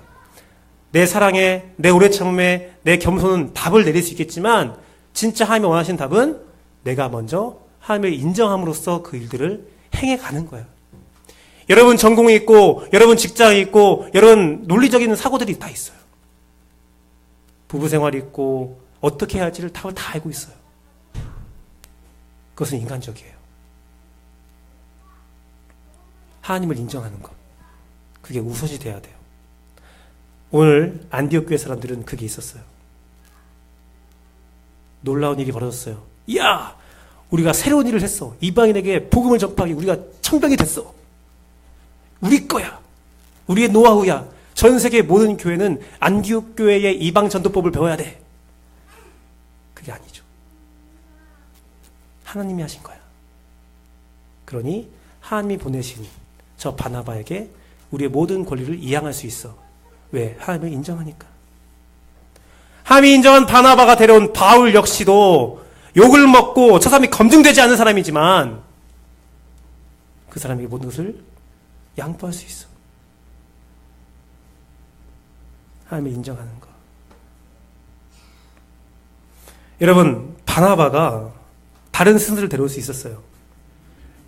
내 사랑에, 내 오래 참음에, 내 겸손은 답을 내릴 수 있겠지만 진짜 하나님이 원하시는 답은 내가 먼저 하나님을 인정함으로써 그 일들을 행해가는 거야. 여러분 전공이 있고, 여러분 직장이 있고, 여러분 논리적인 사고들이 다 있어요. 부부 생활이 있고, 어떻게 해야 할지를 답을 다 알고 있어요. 그것은 인간적이에요. 하나님을 인정하는 것. 그게 우선시 돼야 돼요. 오늘 안디옥 교회 사람들은 그게 있었어요. 놀라운 일이 벌어졌어요. 이야! 우리가 새로운 일을 했어. 이방인에게 복음을 전파하기 우리가 청병이 됐어. 우리 거야. 우리의 노하우야. 전 세계 모든 교회는 안디옥 교회의 이방 전도법을 배워야 돼. 그게 아니죠. 하나님이 하신 거야. 그러니 하나님이 보내신 저 바나바에게 우리의 모든 권리를 이양할 수 있어. 왜? 하나님을 인정하니까. 하나님이 인정한 바나바가 데려온 바울 역시도 욕을 먹고 저 사람이 검증되지 않은 사람이지만 그 사람에게 모든 것을 양보할 수 있어. 하나님을 인정하는 거. 여러분, 바나바가 다른 스승들을 데려올 수 있었어요.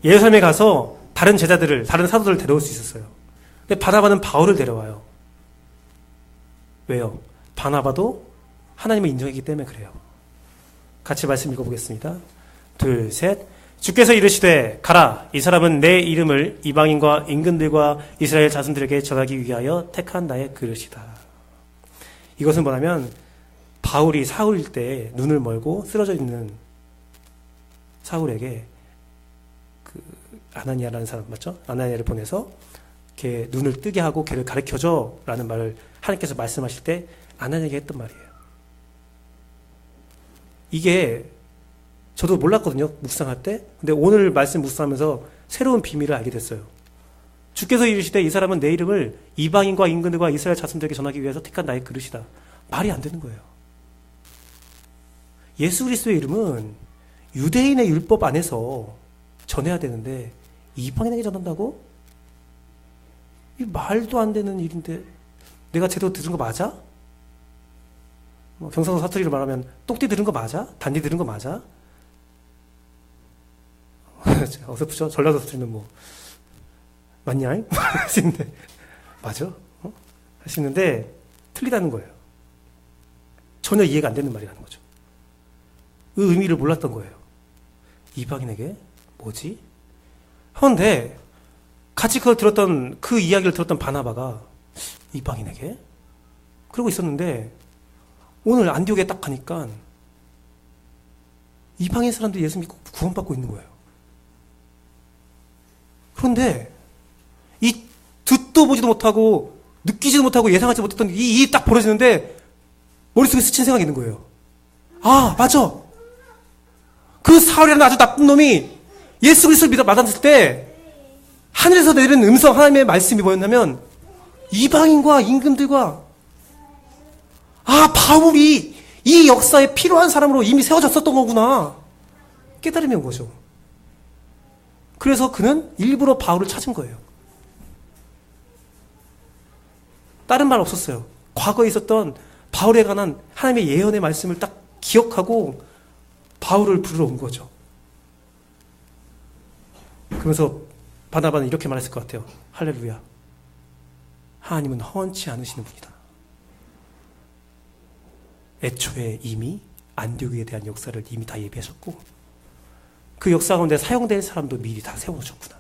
예루살렘에 가서 다른 제자들을, 다른 사도들을 데려올 수 있었어요. 근데 바나바는 바울을 데려와요. 왜요? 바나바도 하나님을 인정했기 때문에 그래요. 같이 말씀 읽어보겠습니다. 둘, 셋. 주께서 이르시되 가라, 이 사람은 내 이름을 이방인과 임금들과 이스라엘 자손들에게 전하기 위하여 택한 나의 그릇이다. 이것은 뭐냐면 바울이 사울일 때 눈을 멀고 쓰러져 있는 사울에게 그 아나니아라는 사람 맞죠? 아나니아를 보내서 걔 눈을 뜨게 하고 걔를 가르쳐줘 라는 말을 하나님께서 말씀하실 때 아나니아에게 했던 말이에요. 이게 저도 몰랐거든요, 묵상할 때. 근데 오늘 말씀 묵상하면서 새로운 비밀을 알게 됐어요. 주께서 이르시되 이 사람은 내 이름을 이방인과 임금들과 이스라엘 자손들에게 전하기 위해서 택한 나의 그릇이다. 말이 안 되는 거예요. 예수 그리스도의 이름은 유대인의 율법 안에서 전해야 되는데 이방인에게 전한다고? 이 말도 안 되는 일인데 내가 제대로 들은 거 맞아? 경상도 사투리로 말하면 똑띠 들은 거 맞아? 단디 들은 거 맞아? 어설프죠? 전라도 사투리는 뭐 맞냐? 하시는데 맞아? 하시는데 틀리다는 거예요. 전혀 이해가 안 되는 말이라는 거죠. 그 의미를 몰랐던 거예요. 이방인에게? 뭐지? 그런데 같이 그걸 들었던, 그 이야기를 들었던 바나바가 이방인에게? 그러고 있었는데 오늘 안디옥에 딱 가니까 이방인 사람들이 예수 믿고 구원받고 있는 거예요. 그런데 이 듣도 보지도 못하고 느끼지도 못하고 예상하지 못했던 이 일이 딱 벌어지는데 머릿속에 스친 생각이 있는 거예요. 아, 맞아. 그 사울이라는 아주 나쁜 놈이 예수 그리스도를 받았을 때 하늘에서 내리는 음성, 하나님의 말씀이 뭐였냐면 이방인과 임금들과 바울이 이 역사에 필요한 사람으로 이미 세워졌었던 거구나 깨달음이 온 거죠. 그래서 그는 일부러 바울을 찾은 거예요. 다른 말 없었어요. 과거에 있었던 바울에 관한 하나님의 예언의 말씀을 딱 기억하고 바울을 부르러 온 거죠. 그러면서 바나바는 이렇게 말했을 것 같아요. 할렐루야. 하나님은 허언치 않으시는 분이다. 애초에 이미 안디옥에 대한 역사를 이미 다 예비하셨고 그 역사 가운데 사용될 사람도 미리 다 세워놓으셨구나.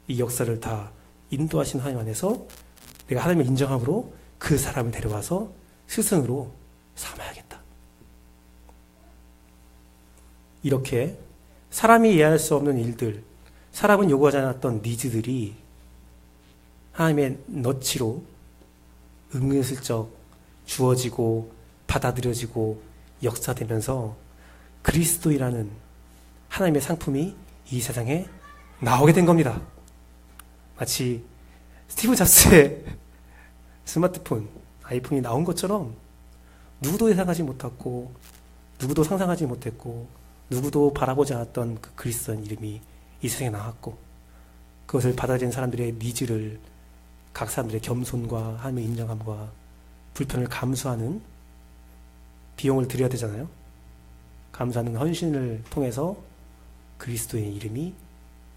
이 역사를 다 인도하신 하나님 안에서 내가 하나님을 인정함으로 그 사람을 데려와서 스승으로 삼아야겠다. 이렇게 사람이 이해할 수 없는 일들, 사람은 요구하지 않았던 니즈들이 하나님의 너치로 은근슬쩍 주어지고 받아들여지고 역사되면서 그리스도이라는 하나님의 상품이 이 세상에 나오게 된 겁니다. 마치 스티브 잡스의 스마트폰, 아이폰이 나온 것처럼 누구도 예상하지 못했고 누구도 상상하지 못했고 누구도 바라보지 않았던 그 그리스도라는 이름이 이 세상에 나왔고 그것을 받아들인 사람들의 니즈를 각 사람들의 겸손과 하나님의 인정함과 불편을 감수하는 비용을 들여야 되잖아요. 감수하는 헌신을 통해서 그리스도의 이름이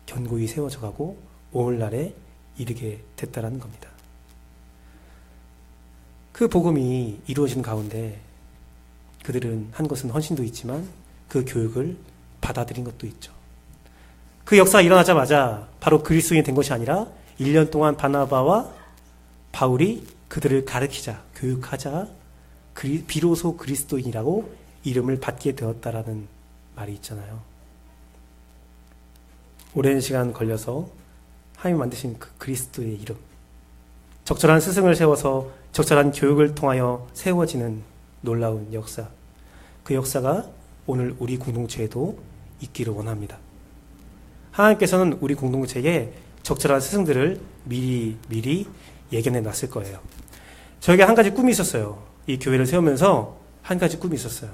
견고히 세워져 가고 오늘날에 이르게 됐다라는 겁니다. 그 복음이 이루어진 가운데 그들은 한 것은 헌신도 있지만 그 교육을 받아들인 것도 있죠. 그 역사가 일어나자마자 바로 그리스도인이 된 것이 아니라 1년 동안 바나바와 바울이 그들을 가르치자, 교육하자 비로소 그리스도인이라고 이름을 받게 되었다라는 말이 있잖아요. 오랜 시간 걸려서 하나님이 만드신 그 그리스도의 이름, 적절한 스승을 세워서 적절한 교육을 통하여 세워지는 놀라운 역사, 그 역사가 오늘 우리 공동체에도 있기를 원합니다. 하나님께서는 우리 공동체에 적절한 스승들을 미리 예견해 놨을 거예요. 저에게 한 가지 꿈이 있었어요. 이 교회를 세우면서 한 가지 꿈이 있었어요.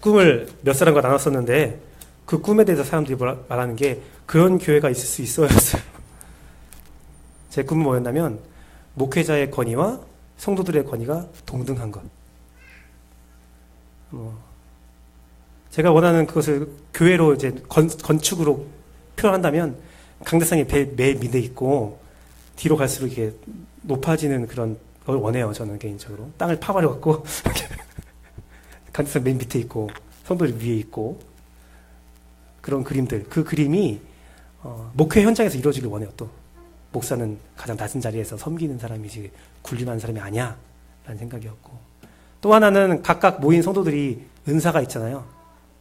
꿈을 몇 사람과 나눴었는데 그 꿈에 대해서 사람들이 말하는 게 그런 교회가 있을 수 있어였어요. 제 꿈은 뭐였냐면 목회자의 권위와 성도들의 권위가 동등한 것. 제가 원하는 그것을 교회로 이제 건축으로 표현한다면 강대상이 매 밑에 있고 뒤로 갈수록 이게 높아지는 그런 걸 원해요. 저는 개인적으로 땅을 파버려갖고 강대상 맨 밑에 있고 성도들 위에 있고 그런 그림들, 그 그림이 목회 현장에서 이루어지길 원해요. 또 목사는 가장 낮은 자리에서 섬기는 사람이지 군림하는 사람이 아니야 라는 생각이었고, 또 하나는 각각 모인 성도들이 은사가 있잖아요.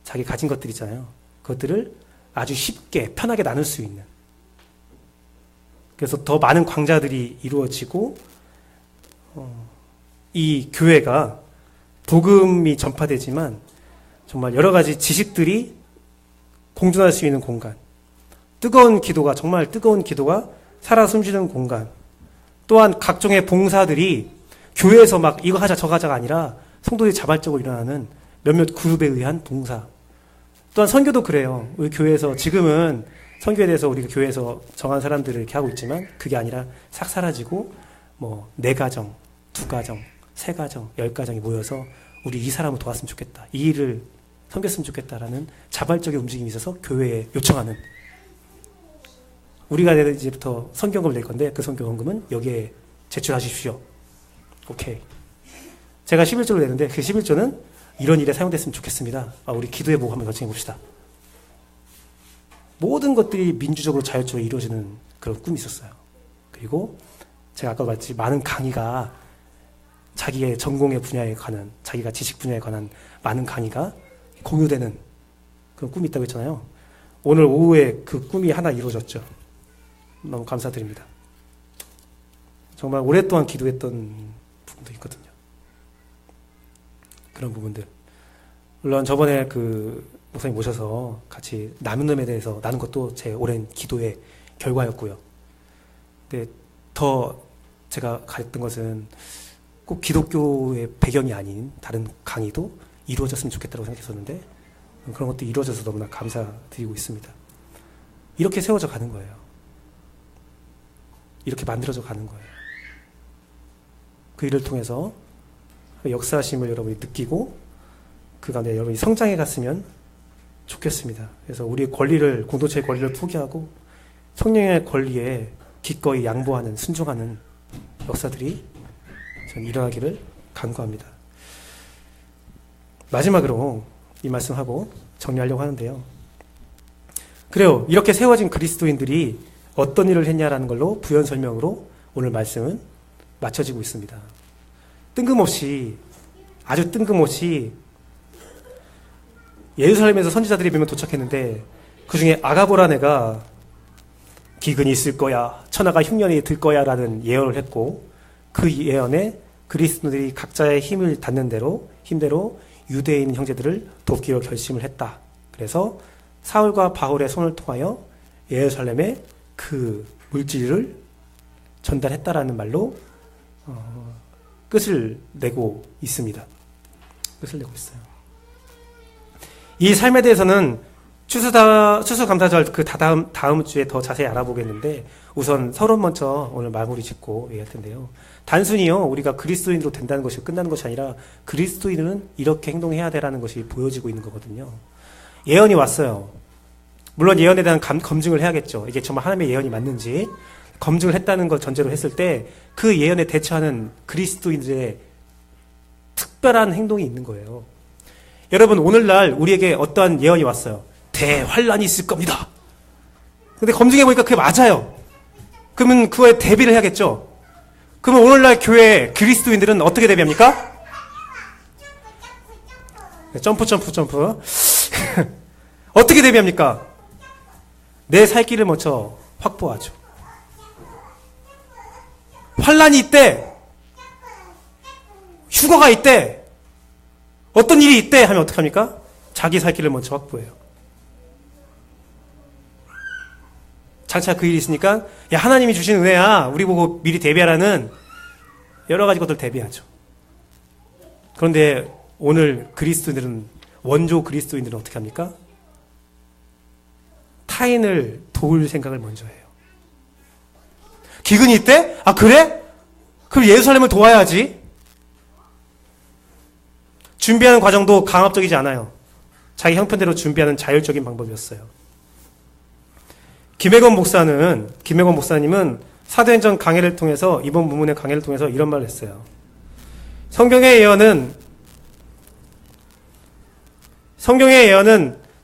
자기 가진 것들 있잖아요. 그것들을 아주 쉽게 편하게 나눌 수 있는, 그래서 더 많은 광자들이 이루어지고 이 교회가 복음이 전파되지만 정말 여러 가지 지식들이 공존할 수 있는 공간, 뜨거운 기도가, 정말 뜨거운 기도가 살아 숨쉬는 공간, 또한 각종의 봉사들이 교회에서 막 이거 하자 저거 하자가 아니라 성도들이 자발적으로 일어나는 몇몇 그룹에 의한 봉사, 또한 선교도 그래요. 우리 교회에서 지금은 선교에 대해서 우리가 교회에서 정한 사람들을 이렇게 하고 있지만 그게 아니라 싹 사라지고 4가정, 2가정, 3가정, 10가정이 모여서 우리 이 사람을 도왔으면 좋겠다, 이 일을 섬겼으면 좋겠다라는 자발적인 움직임이 있어서 교회에 요청하는, 우리가 이제부터 선교금을 낼 건데 그 선교금은 여기에 제출하십시오. 오케이. 제가 11조를 내는데 그 11조는 이런 일에 사용됐으면 좋겠습니다. 우리 기도의 목 한번 결정해 봅시다. 모든 것들이 민주적으로 자율적으로 이루어지는 그런 꿈이 있었어요. 그리고 제가 아까 말했듯이 많은 강의가, 자기의 전공의 분야에 관한, 자기가 지식 분야에 관한 많은 강의가 공유되는 그런 꿈이 있다고 했잖아요. 오늘 오후에 그 꿈이 하나 이루어졌죠. 너무 감사드립니다. 정말 오랫동안 기도했던 부분도 있거든요. 그런 부분들. 물론 저번에 그 목사님 모셔서 같이 나눔에 대해서 나눈 것도 제 오랜 기도의 결과였고요. 근데 더 제가 가졌던 것은 꼭 기독교의 배경이 아닌 다른 강의도 이루어졌으면 좋겠다고 생각했었는데 그런 것도 이루어져서 너무나 감사드리고 있습니다. 이렇게 세워져 가는 거예요. 이렇게 만들어져 가는 거예요. 그 일을 통해서 역사심을 여러분이 느끼고 그 가운데 여러분이 성장해 갔으면 좋겠습니다. 그래서 우리의 권리를, 공동체의 권리를 포기하고 성령의 권리에 기꺼이 양보하는, 순종하는 역사들이 전 일어나기를 간구합니다. 마지막으로 이 말씀하고 정리하려고 하는데요. 그래요. 이렇게 세워진 그리스도인들이 어떤 일을 했냐라는 걸로 부연 설명으로 오늘 말씀은 맞춰지고 있습니다. 뜬금없이, 아주 뜬금없이 예루살렘에서 선지자들이 몇 명 도착했는데 그 중에 아가보라는 애가 기근이 있을 거야, 천하가 흉년이 들 거야 라는 예언을 했고, 그 예언에 그리스도인들이 각자의 힘대로 유대인 형제들을 돕기로 결심을 했다. 그래서 사울과 바울의 손을 통하여 예루살렘에 그 물질을 전달했다라는 말로 끝을 내고 있습니다. 끝을 내고 있어요. 이 삶에 대해서는 추수감사절 그 다음 주에 더 자세히 알아보겠는데, 우선 서론 먼저 오늘 마무리 짓고 얘기할 텐데요. 단순히요, 우리가 그리스도인으로 된다는 것이 끝나는 것이 아니라 그리스도인은 이렇게 행동해야 되라는 것이 보여지고 있는 거거든요. 예언이 왔어요. 물론 예언에 대한 검증을 해야겠죠. 이게 정말 하나님의 예언이 맞는지 검증을 했다는 걸 전제로 했을 때 그 예언에 대처하는 그리스도인들의 특별한 행동이 있는 거예요. 여러분, 오늘날 우리에게 어떠한 예언이 왔어요. 대환란이 있을 겁니다. 근데 검증해보니까 그게 맞아요. 그러면 그거에 대비를 해야겠죠. 그러면 오늘날 교회 그리스도인들은 어떻게 대비합니까? 점프. 어떻게 대비합니까? 내 살 길을 먼저 확보하죠. 환란이 있대, 휴거가 있대, 어떤 일이 있대 하면 어떡합니까? 자기 살 길을 먼저 확보해요. 장차 그 일이 있으니까 야, 하나님이 주신 은혜야, 우리 보고 미리 대비하라는 여러 가지 것들 대비하죠. 그런데 오늘 그리스도인들은, 원조 그리스도인들은 어떻게 합니까? 타인을 도울 생각을 먼저 해요. 기근이 있대? 아, 그래? 그럼 예루살렘을 도와야지. 준비하는 과정도 강압적이지 않아요. 자기 형편대로 준비하는 자율적인 방법이었어요. 김혜건 목사님은 사도행전 강해를 통해서, 이번 본문의 강해를 통해서 이런 말을 했어요. 성경의 예언은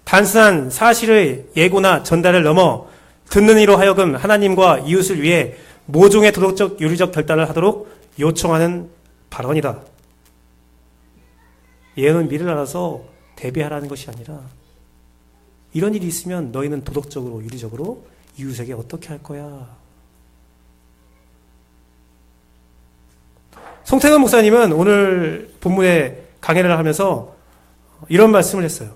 단순한 사실의 예고나 전달을 넘어 듣는 이로 하여금 하나님과 이웃을 위해 모종의 도덕적 윤리적 결단을 하도록 요청하는 발언이다. 예언은 미래를 알아서 대비하라는 것이 아니라, 이런 일이 있으면 너희는 도덕적으로, 윤리적으로 이웃에게 어떻게 할 거야. 송태근 목사님은 오늘 본문에 강해를 하면서 이런 말씀을 했어요.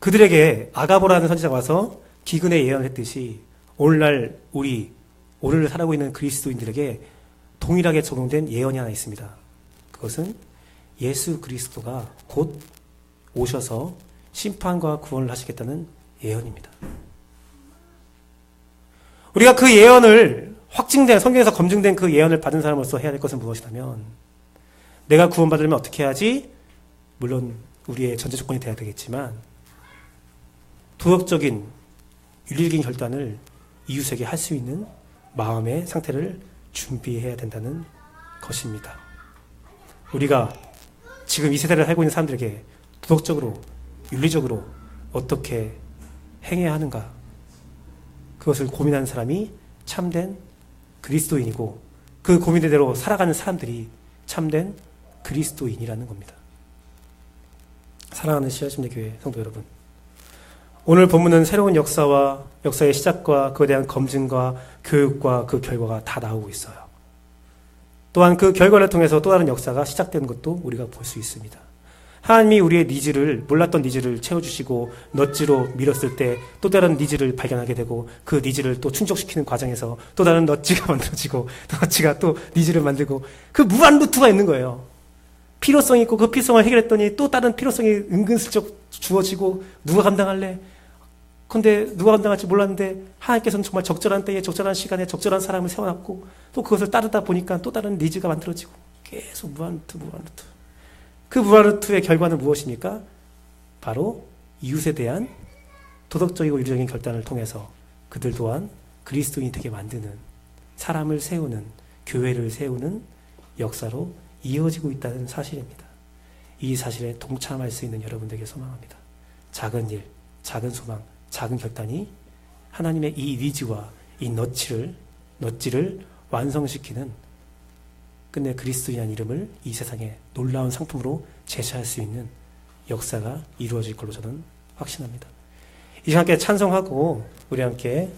그들에게 아가보라는 선지자가 와서 기근의 예언을 했듯이 오늘날 오늘 살아가고 있는 그리스도인들에게 동일하게 적용된 예언이 하나 있습니다. 그것은 예수 그리스도가 곧 오셔서 심판과 구원을 하시겠다는 예언입니다. 우리가 그 예언을 성경에서 검증된 그 예언을 받은 사람으로서 해야 될 것은 무엇이냐면, 내가 구원받으려면 어떻게 해야지? 물론 우리의 전제 조건이 돼야 되겠지만, 도덕적인 윤리적인 결단을 이웃에게 할 수 있는 마음의 상태를 준비해야 된다는 것입니다. 우리가 지금 이 세대를 살고 있는 사람들에게 도덕적으로, 윤리적으로 어떻게 행해야 하는가, 그것을 고민하는 사람이 참된 그리스도인이고, 그 고민대로 살아가는 사람들이 참된 그리스도인이라는 겁니다. 사랑하는 씨앗심리교회 성도 여러분, 오늘 본문은 새로운 역사의 시작과 그에 대한 검증과 교육과 그 결과가 다 나오고 있어요. 또한 그 결과를 통해서 또 다른 역사가 시작되는 것도 우리가 볼 수 있습니다. 하나님이 우리의 몰랐던 니즈를 채워주시고 넛지로 밀었을 때 또 다른 니즈를 발견하게 되고, 그 니즈를 또 충족시키는 과정에서 또 다른 넛지가 만들어지고, 넛지가 또 니즈를 만들고, 그 무한 루트가 있는 거예요. 필요성이 있고 그 필요성을 해결했더니 또 다른 필요성이 은근슬쩍 주어지고, 누가 감당할래? 근데 누가 감당할지 몰랐는데 하나님께서는 정말 적절한 때에 적절한 시간에 적절한 사람을 세워놨고, 또 그것을 따르다 보니까 또 다른 니즈가 만들어지고, 계속 무한루트. 그 무한루트의 결과는 무엇입니까? 바로 이웃에 대한 도덕적이고 윤리적인 결단을 통해서 그들 또한 그리스도인이 되게 만드는, 사람을 세우는, 교회를 세우는 역사로 이어지고 있다는 사실입니다. 이 사실에 동참할 수 있는 여러분들에게 소망합니다. 작은 일, 작은 소망, 작은 결단이 하나님의 이 니즈와 이 넛지를 완성시키는 끝내 그리스도인이라는 이름을 이 세상에 놀라운 상품으로 제시할 수 있는 역사가 이루어질 걸로 저는 확신합니다. 이 시간 함께 찬송하고 우리 함께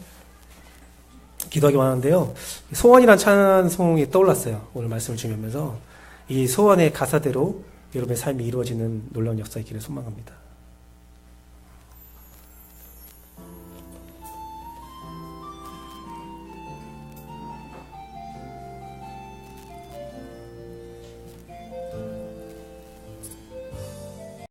기도하기 원하는데요. 소원이란 찬송이 떠올랐어요. 오늘 말씀을 준비하면서 이 소원의 가사대로 여러분의 삶이 이루어지는 놀라운 역사 있기를 소망합니다.